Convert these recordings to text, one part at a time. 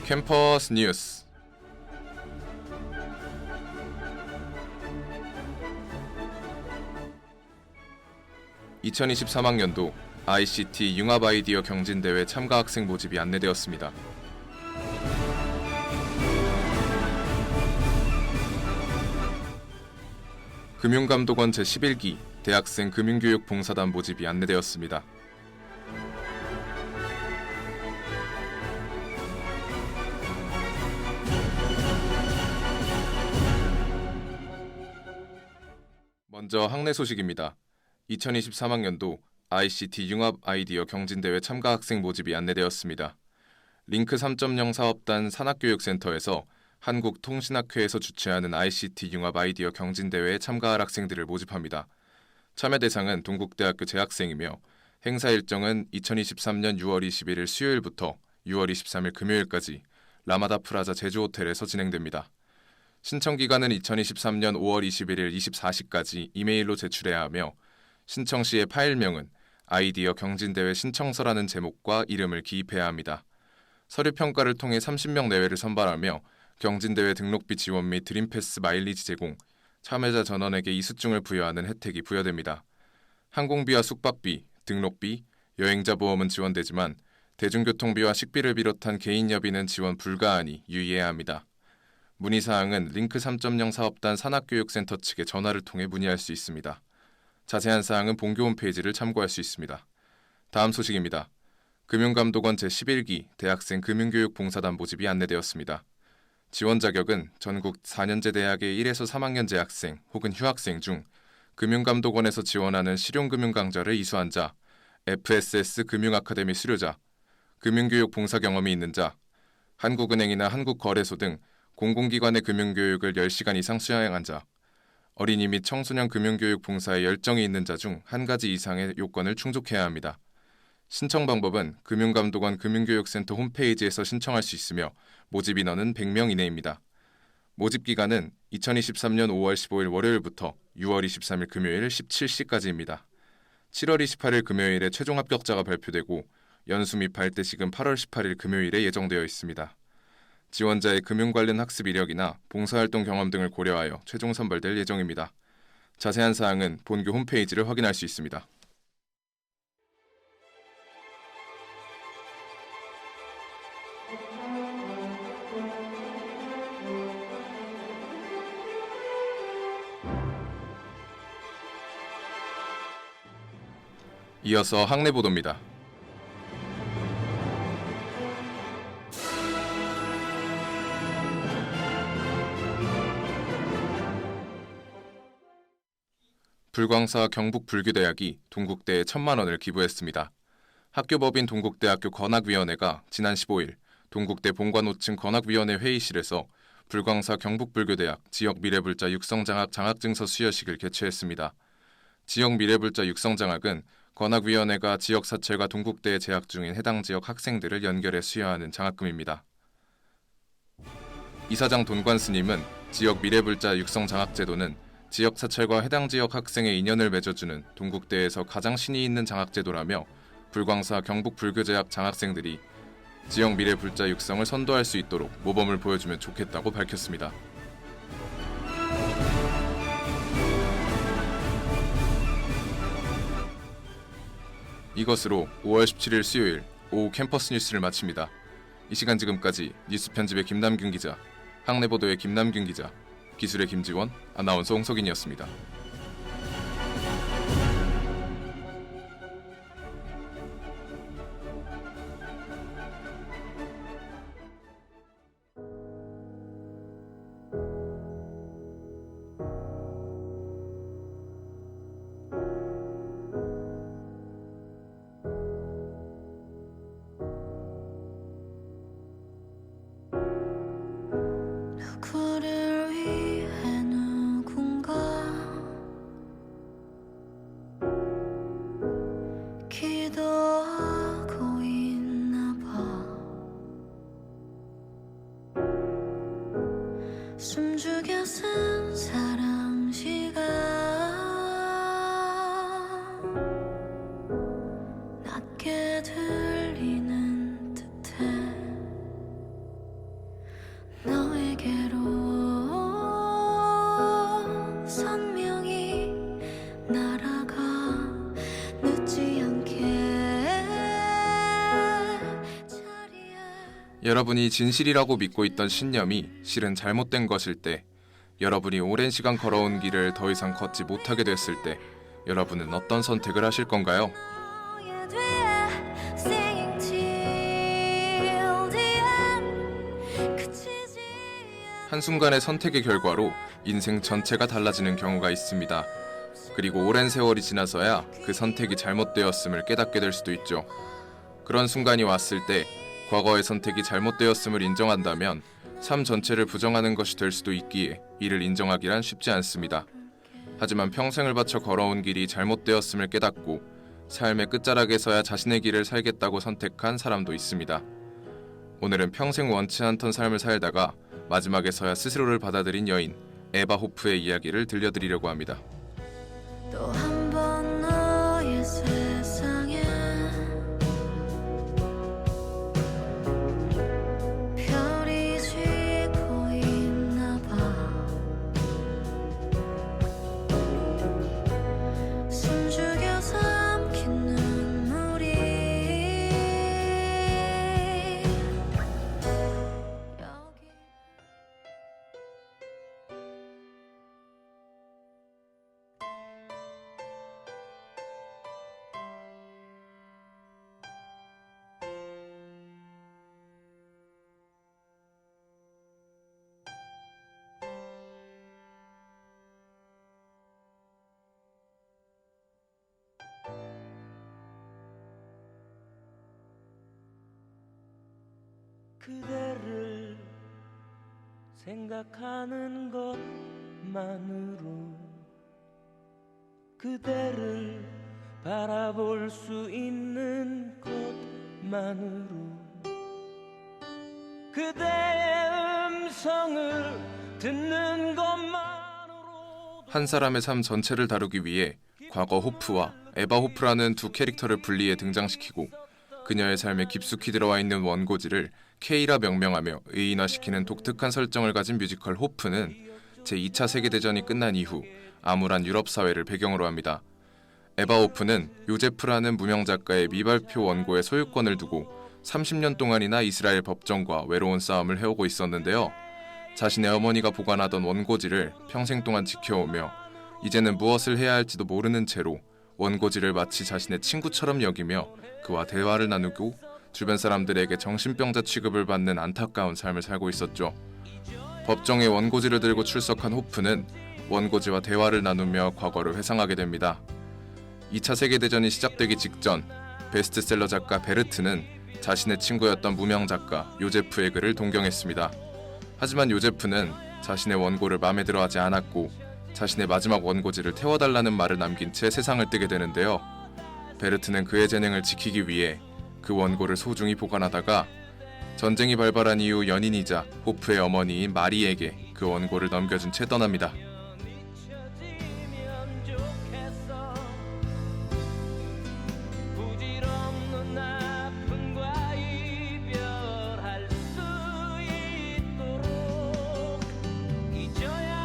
캠퍼스 뉴스. (2023학년도) ICT 융합 아이디어 경진대회 참가 학생 모집이 안내되었습니다. 금융감독원 제11기 대학생 금융교육 봉사단 모집이 안내되었습니다. 먼저 학내 소식입니다. 2023학년도 ICT 융합 아이디어 경진대회 참가 학생 모집이 안내되었습니다. 링크 3.0 사업단 산학교육센터에서 한국통신학회에서 주최하는 ICT 융합 아이디어 경진대회에 참가할 학생들을 모집합니다. 참여 대상은 동국대학교 재학생이며 행사 일정은 2023년 6월 21일 수요일부터 6월 23일 금요일까지 라마다 프라자 제주호텔에서 진행됩니다. 신청 기간은 2023년 5월 21일 24시까지 이메일로 제출해야 하며 신청 시의 파일명은 아이디어 경진대회 신청서라는 제목과 이름을 기입해야 합니다. 서류 평가를 통해 30명 내외를 선발하며 경진대회 등록비 지원 및 드림패스 마일리지 제공, 참여자 전원에게 이수증을 부여하는 혜택이 부여됩니다. 항공비와 숙박비, 등록비, 여행자 보험은 지원되지만 대중교통비와 식비를 비롯한 개인 여비는 지원 불가하니 유의해야 합니다. 문의사항은 링크 3.0 사업단 산학교육센터 측에 전화를 통해 문의할 수 있습니다. 자세한 사항은 본교 홈페이지를 참고할 수 있습니다. 다음 소식입니다. 금융감독원 제11기 대학생 금융교육 봉사단 모집이 안내되었습니다. 지원 자격은 전국 4년제 대학의 1에서 3학년 재학생 혹은 휴학생 중 금융감독원에서 지원하는 실용금융 강좌를 이수한 자, FSS 금융아카데미 수료자, 금융교육 봉사 경험이 있는 자, 한국은행이나 한국거래소 등 공공기관의 금융교육을 10시간 이상 수행한 자, 어린이 및 청소년 금융교육 봉사에 열정이 있는 자 중 한 가지 이상의 요건을 충족해야 합니다. 신청 방법은 금융감독원 금융교육센터 홈페이지에서 신청할 수 있으며 모집 인원은 100명 이내입니다. 모집 기간은 2023년 5월 15일 월요일부터 6월 23일 금요일 17시까지입니다. 7월 28일 금요일에 최종 합격자가 발표되고 연수 및 발대식은 8월 18일 금요일에 예정되어 있습니다. 지원자의 금융 관련 학습 이력이나 봉사활동 경험 등을 고려하여 최종 선발될 예정입니다. 자세한 사항은 본교 홈페이지를 확인할 수 있습니다. 이어서 학내 보도입니다. 불광사 경북불교대학이 동국대에 1,000만 원을 기부했습니다. 학교법인 동국대학교 건학위원회가 지난 15일 동국대 본관 5층 건학위원회 회의실에서 불광사 경북불교대학 지역 미래불자 육성장학 장학증서 수여식을 개최했습니다. 지역 미래불자 육성장학은 건학위원회가 지역사찰과 동국대에 재학 중인 해당 지역 학생들을 연결해 수여하는 장학금입니다. 이사장 돈관 스님은 지역 미래불자 육성장학제도는 지역 사찰과 해당 지역 학생의 인연을 맺어주는 동국대에서 가장 신의 있는 장학제도라며 불광사 경북불교대학 장학생들이 지역 미래 불자 육성을 선도할 수 있도록 모범을 보여주면 좋겠다고 밝혔습니다. 이것으로 5월 17일 수요일 오후 캠퍼스 뉴스를 마칩니다. 이 시간 지금까지 뉴스 편집의 김남균 기자, 학내 보도의 김남균 기자, 기술의 김지원, 아나운서 홍석인이었습니다. 누구를 위해 누군가 기도하고 있나 봐. 숨죽여 쓴 사랑 시간 낮게 들리는 듯해. 여러분이 진실이라고 믿고 있던 신념이 실은 잘못된 것일 때, 여러분이 오랜 시간 걸어온 길을 더 이상 걷지 못하게 됐을 때, 여러분은 어떤 선택을 하실 건가요? 너의 뒤에 singing till the end 그치지 한순간의 선택의 결과로 인생 전체가 달라지는 경우가 있습니다. 그리고 오랜 세월이 지나서야 그 선택이 잘못되었음을 깨닫게 될 수도 있죠. 그런 순간이 왔을 때 과거의 선택이 잘못되었음을 인정한다면 삶 전체를 부정하는 것이 될 수도 있기에 이를 인정하기란 쉽지 않습니다. 하지만 평생을 바쳐 걸어온 길이 잘못되었음을 깨닫고 삶의 끝자락에서야 자신의 길을 살겠다고 선택한 사람도 있습니다. 오늘은 평생 원치 않던 삶을 살다가 마지막에서야 스스로를 받아들인 여인 에바 호프의 이야기를 들려드리려고 합니다. 또 한 번 너의 세상에 별이 지고 있나 봐 숨죽여 삼킨 눈물이 여기 그대를 생각하는 것만으로 그대를 바라볼 수 있는 것만으로 그대의 음성을 듣는 것만으로 한 사람의 삶 전체를 다루기 위해 과거 호프와 에바 호프라는 두 캐릭터를 분리해 등장시키고 그녀의 삶에 깊숙이 들어와 있는 원고지를 K라 명명하며 의인화시키는 독특한 설정을 가진 뮤지컬 호프는 제2차 세계대전이 끝난 이후 암울한 유럽 사회를 배경으로 합니다. 에바 호프는 요제프라는 무명 작가의 미발표 원고의 소유권을 두고 30년 동안이나 이스라엘 법정과 외로운 싸움을 해오고 있었는데요. 자신의 어머니가 보관하던 원고지를 평생 동안 지켜오며 이제는 무엇을 해야 할지도 모르는 채로 원고지를 마치 자신의 친구처럼 여기며 그와 대화를 나누고 주변 사람들에게 정신병자 취급을 받는 안타까운 삶을 살고 있었죠. 법정에 원고지를 들고 출석한 호프는 원고지와 대화를 나누며 과거를 회상하게 됩니다. 2차 세계대전이 시작되기 직전 베스트셀러 작가 베르트는 자신의 친구였던 무명 작가 요제프의 글을 동경했습니다. 하지만 요제프는 자신의 원고를 마음에 들어하지 않았고 자신의 마지막 원고지를 태워달라는 말을 남긴 채 세상을 뜨게 되는데요. 베르트는 그의 재능을 지키기 위해 그 원고를 소중히 보관하다가 전쟁이 발발한 이후 연인이자 호프의 어머니인 마리에게 그 원고를 넘겨준 채 떠납니다. 잊혀지면 좋겠어 부질없는 아픔과 이별할 수 있도록 잊어야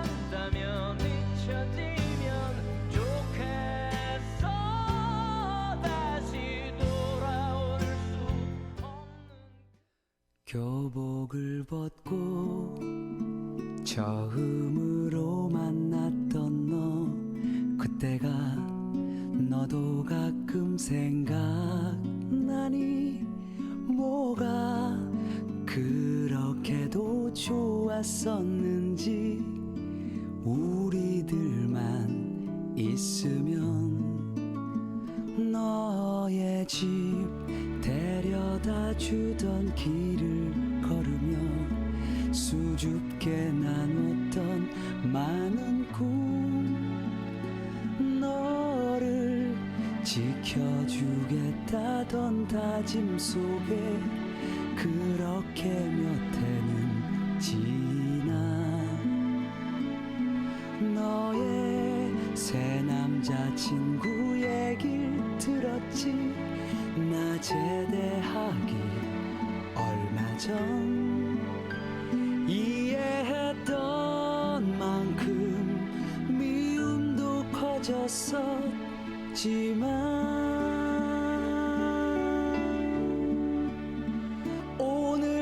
한다면 잊혀지면 좋겠어 다시 돌아올 수 없는 교복을 벗고 처음으로 만났던 너 그때가 너도 가끔 생각나니 뭐가 그렇게도 좋았었는지 우리들만 있으면 너의 집 데려다 주던 길을 걸으며 수줍게 나눴던 많은 꿈 너를 지켜주겠다던 다짐 속에 그렇게 몇 해는 지나 너의 새 남자친구 얘길 들었지 나 제대하기 얼마 전 이해했던 만큼 미움도 커졌었지만 오늘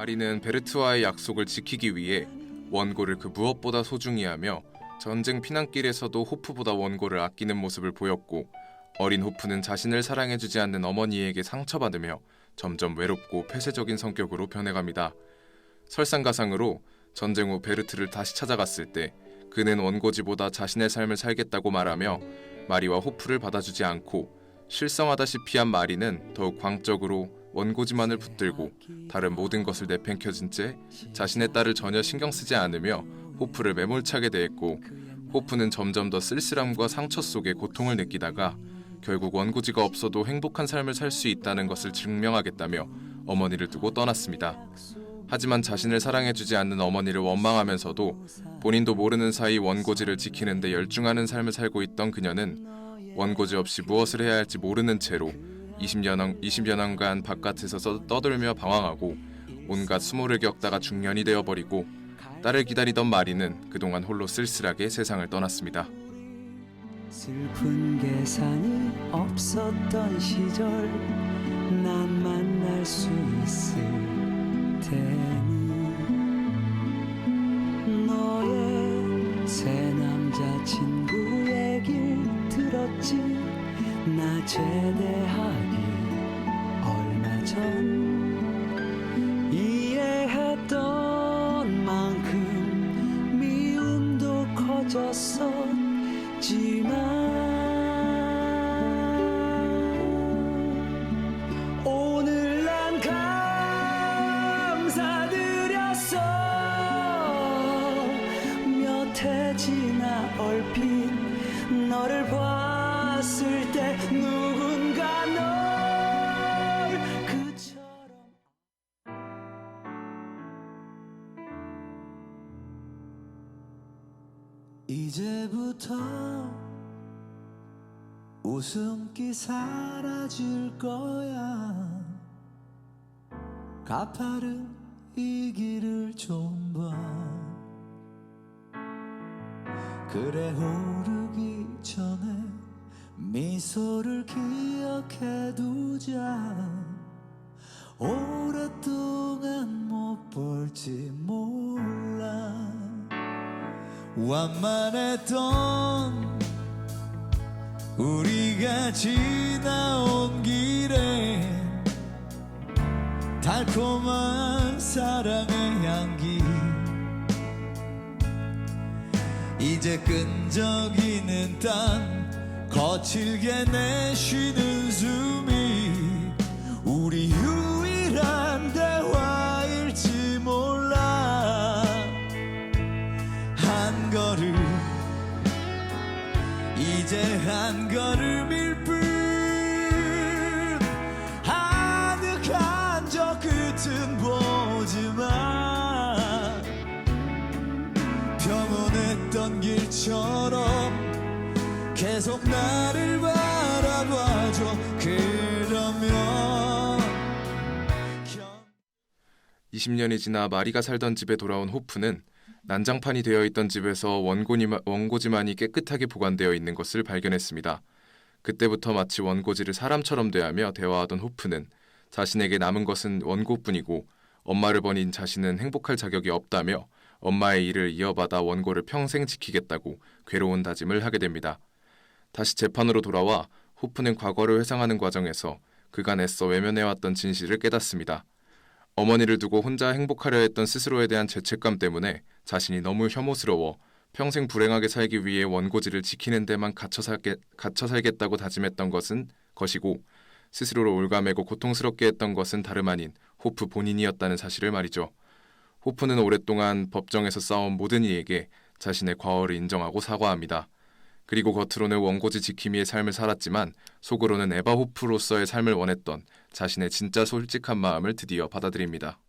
마리는 베르트와의 약속을 지키기 위해 원고를 그 무엇보다 소중히 하며 전쟁 피난길에서도 호프보다 원고를 아끼는 모습을 보였고, 어린 호프는 자신을 사랑해주지 않는 어머니에게 상처받으며 점점 외롭고 폐쇄적인 성격으로 변해갑니다. 설상가상으로 전쟁 후 베르트를 다시 찾아갔을 때 그는 원고지보다 자신의 삶을 살겠다고 말하며 마리와 호프를 받아주지 않고, 실성하다시피 한 마리는 더욱 광적으로 원고지만을 붙들고 다른 모든 것을 내팽겨진 채 자신의 딸을 전혀 신경 쓰지 않으며 호프를 매몰차게 대했고, 호프는 점점 더 쓸쓸함과 상처 속에 고통을 느끼다가 결국 원고지가 없어도 행복한 삶을 살 수 있다는 것을 증명하겠다며 어머니를 두고 떠났습니다. 하지만 자신을 사랑해주지 않는 어머니를 원망하면서도 본인도 모르는 사이 원고지를 지키는 데 열중하는 삶을 살고 있던 그녀는 원고지 없이 무엇을 해야 할지 모르는 채로 20여년간 바깥에서 떠들며 방황하고 온갖 수모를 겪다가 중년이 되어버리고, 딸을 기다리던 마리는 그동안 홀로 쓸쓸하게 세상을 떠났습니다. 슬픈 계산이 없었던 시절 난 만날 수 있을 테니 너의 새 남자친구 얘길 들었지. 나 제대하기 얼마 전 이해했던 만큼 미움도 커졌었지만 오늘 난 감사드렸어. 몇 해 지나 얼핏 너를 봤을 때 누군가 널 그처럼. 이제부터 웃음기 사라질 거야. 가파른 이 길을 좀 봐. 그래 오르기 전에 미소를 기억해두자. 오랫동안 못 볼지 몰라. 완만했던 우리가 지나온 길에 달콤한 사랑의 향기. 이제 끈적이는 땀 거칠게 내쉬는 숨이 우리 유일한 대화일지 몰라. 한 걸음 이제 한 걸음일 뿐. 아득한 저 끝은 보지만 평온했던 길처럼 계속 나를 바라봐줘. 그러면 20년이 지나 마리가 살던 집에 돌아온 호프는 난장판이 되어 있던 집에서 원고지만이 깨끗하게 보관되어 있는 것을 발견했습니다. 그때부터 마치 원고지를 사람처럼 대하며 대화하던 호프는 자신에게 남은 것은 원고뿐이고 엄마를 버린 자신은 행복할 자격이 없다며 엄마의 일을 이어받아 원고를 평생 지키겠다고 괴로운 다짐을 하게 됩니다. 다시 재판으로 돌아와 호프는 과거를 회상하는 과정에서 그간 애써 외면해왔던 진실을 깨닫습니다. 어머니를 두고 혼자 행복하려 했던 스스로에 대한 죄책감 때문에 자신이 너무 혐오스러워 평생 불행하게 살기 위해 원고지를 지키는 데만 갇혀 살겠다고 다짐했던 것이고, 스스로를 올가매고 고통스럽게 했던 것은 다름 아닌 호프 본인이었다는 사실을 말이죠. 호프는 오랫동안 법정에서 싸운 모든 이에게 자신의 과오를 인정하고 사과합니다. 그리고 겉으로는 원고지 지킴이의 삶을 살았지만 속으로는 에바 호프로서의 삶을 원했던 자신의 진짜 솔직한 마음을 드디어 받아들입니다.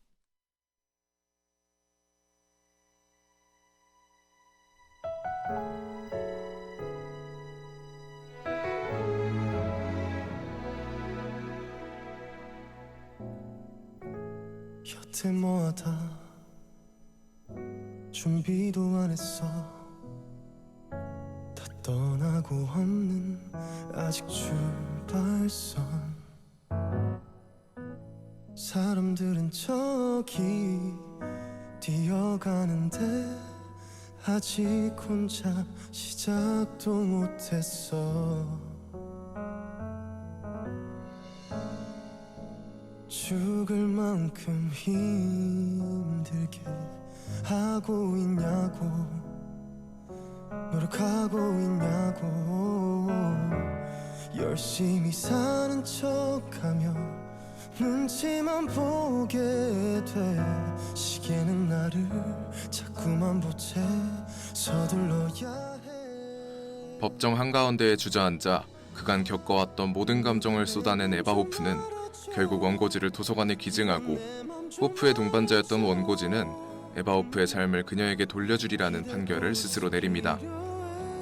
곁에 모아다 준비도 안 했어. 다 떠나고 없는 아직 출발선. 사람들은 저기 뛰어가는데 아직 혼자 시작도 못했어. 죽을 만큼 힘들게 하고 있냐고, 노력하고 있냐고. 열심히 사는 척하며 눈치만 보게 돼. 시계는 나를 자꾸만 보채. 서둘러야 해. 법정 한가운데에 주저앉아 그간 겪어왔던 모든 감정을 쏟아낸 에바 호프는 결국 원고지를 도서관에 기증하고, 호프의 동반자였던 원고지는 에바 호프의 삶을 그녀에게 돌려주리라는 판결을 스스로 내립니다.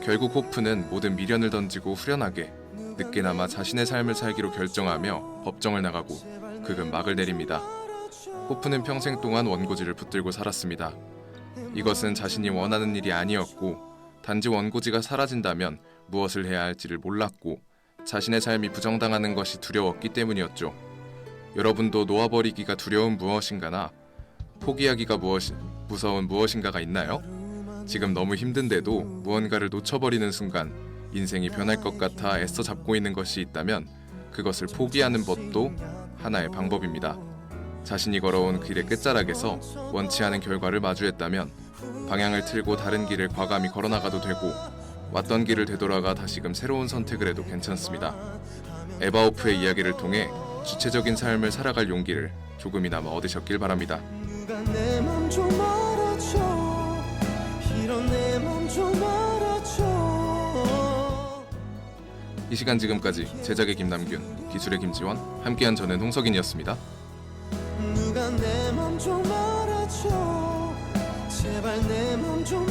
결국 호프는 모든 미련을 던지고 후련하게 늦게나마 자신의 삶을 살기로 결정하며 법정을 나가고 극은 막을 내립니다. 호프는 평생 동안 원고지를 붙들고 살았습니다. 이것은 자신이 원하는 일이 아니었고, 단지 원고지가 사라진다면 무엇을 해야 할지를 몰랐고, 자신의 삶이 부정당하는 것이 두려웠기 때문이었죠. 여러분도 놓아버리기가 두려운 무엇인가나 포기하기가 무서운 무엇인가가 있나요? 지금 너무 힘든데도 무언가를 놓쳐버리는 순간 인생이 변할 것 같아 애써 잡고 있는 것이 있다면 그것을 포기하는 법도 하나의 방법입니다. 자신이 걸어온 길의 끝자락에서 원치 않은 결과를 마주했다면 방향을 틀고 다른 길을 과감히 걸어나가도 되고, 왔던 길을 되돌아가 다시금 새로운 선택을 해도 괜찮습니다. 에바 호프의 이야기를 통해 주체적인 삶을 살아갈 용기를 조금이나마 얻으셨길 바랍니다. 누가 내 맘 좀 알아줘. 이런 내 맘 좀 알아줘. 이 시간 지금까지 제작의 김남균, 기술의 김지원, 함께한 저는 홍석인이었습니다. 누가 내 맘 좀 알아줘. 제발 내 맘 좀